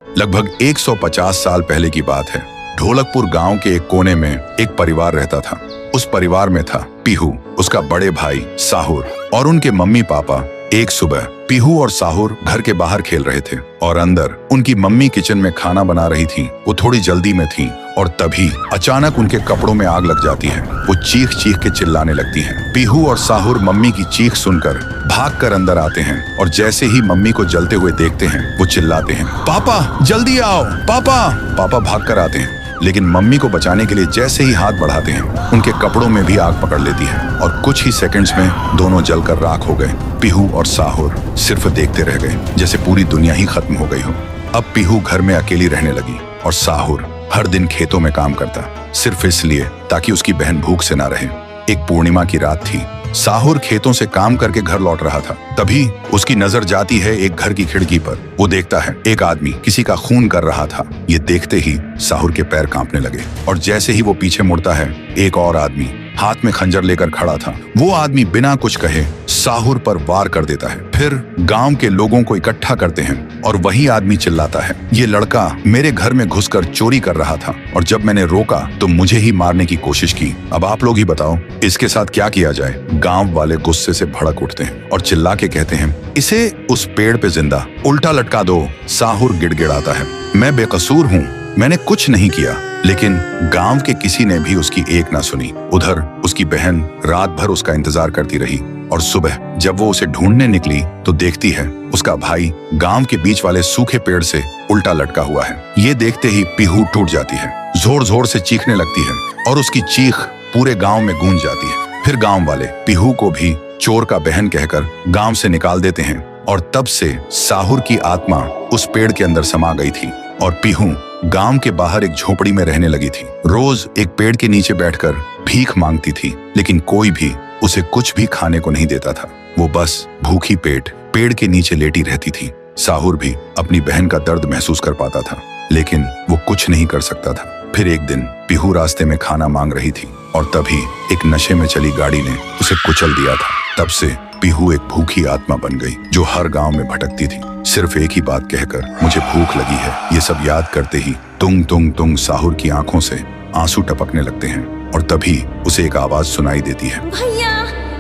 लगभग 150 साल पहले की बात है। ढोलकपुर गांव के एक कोने में एक परिवार रहता था। उस परिवार में था पीहू, उसका बड़े भाई साहुर और उनके मम्मी पापा। एक सुबह पीहू और साहुर घर के बाहर खेल रहे थे और अंदर उनकी मम्मी किचन में खाना बना रही थी। वो थोड़ी जल्दी में थी और तभी अचानक उनके कपड़ों में आग लग जाती है। वो चीख चीख के चिल्लाने लगती हैं। पीहू और साहुर मम्मी की चीख सुनकर भागकर अंदर आते हैं और जैसे ही मम्मी को जलते हुए देखते हैं वो चिल्लाते हैं, पापा जल्दी आओ पापा। पापा भागकर आते हैं, लेकिन मम्मी को बचाने के लिए जैसे ही हाथ बढ़ाते हैं उनके कपड़ों में भी आग पकड़ लेती है और कुछ ही सेकंड्स में दोनों जलकर राख हो गए। पीहू और साहुर सिर्फ देखते रह गए, जैसे पूरी दुनिया ही खत्म हो गई हो। अब पीहू घर में अकेली रहने लगी और साहुर हर दिन खेतों में काम करता, सिर्फ इसलिए ताकि उसकी बहन भूख से ना रहे। एक पूर्णिमा की रात थी। साहुर खेतों से काम करके घर लौट रहा था। तभी उसकी नजर जाती है एक घर की खिड़की पर। वो देखता है एक आदमी किसी का खून कर रहा था। ये देखते ही साहुर के पैर कांपने लगे और जैसे ही वो पीछे मुड़ता है एक और आदमी हाथ में खंजर लेकर खड़ा था। वो आदमी बिना कुछ कहे साहुर पर वार कर देता है। फिर गांव के लोगों को इकट्ठा करते हैं और वही आदमी चिल्लाता है, ये लड़का मेरे घर में घुसकर चोरी कर रहा था और जब मैंने रोका तो मुझे ही मारने की कोशिश की। अब आप लोग ही बताओ इसके साथ क्या किया जाए। गांव वाले गुस्से से भड़क उठते हैं और चिल्ला के कहते हैं, इसे उस पेड़ पे जिंदा उल्टा लटका दो। साहुर गिड़गिड़ाता है, मैं बेकसूर हूँ, मैंने कुछ नहीं किया। लेकिन गांव के किसी ने भी उसकी एक ना सुनी। उधर उसकी बहन रात भर उसका इंतजार करती रही और सुबह जब वो उसे ढूंढने निकली तो देखती है उसका भाई गांव के बीच वाले सूखे पेड़ से उल्टा लटका हुआ है। ये देखते ही पीहू टूट जाती है, जोर जोर से चीखने लगती है और उसकी चीख पूरे गांव में गूंज जाती है। फिर गांव वाले पीहू को भी चोर का बहन कहकर गांव से निकाल देते हैं और तब से साहुर की आत्मा उस पेड़ के अंदर समा गई थी और पीहू गांव के बाहर एक झोपड़ी में रहने लगी थी। रोज एक पेड़ के नीचे बैठकर भीख मांगती थी, लेकिन कोई भी उसे कुछ भी खाने को नहीं देता था। वो बस भूखी पेट पेड़ के नीचे लेटी रहती थी। साहुर भी अपनी बहन का दर्द महसूस कर पाता था, लेकिन वो कुछ नहीं कर सकता था। फिर एक दिन पीहू रास्ते में खाना मांग रही थी और तभी एक नशे में चली गाड़ी ने उसे कुचल दिया था। तब से पीहू एक भूखी आत्मा बन गई जो हर गांव में भटकती थी, सिर्फ एक ही बात कहकर, मुझे भूख लगी है। ये सब याद करते ही तुंग तुंग तुंग साहुर की आंखों से आंसू टपकने लगते हैं और तभी उसे एक आवाज सुनाई देती है। भैया,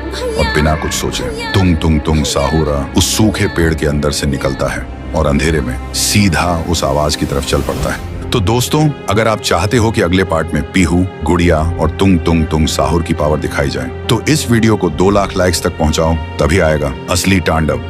भैया, और बिना कुछ सोचे तुंग तुंग तुंग साहुरा उस सूखे पेड़ के अंदर से निकलता है और अंधेरे में सीधा उस आवाज की तरफ चल पड़ता है। तो दोस्तों, अगर आप चाहते हो कि अगले पार्ट में पीहू, गुड़िया और तुंग तुंग तुंग साहुर की पावर दिखाई जाए तो इस वीडियो को 2 लाख लाइक्स तक पहुंचाओ, तभी आएगा असली तांडव।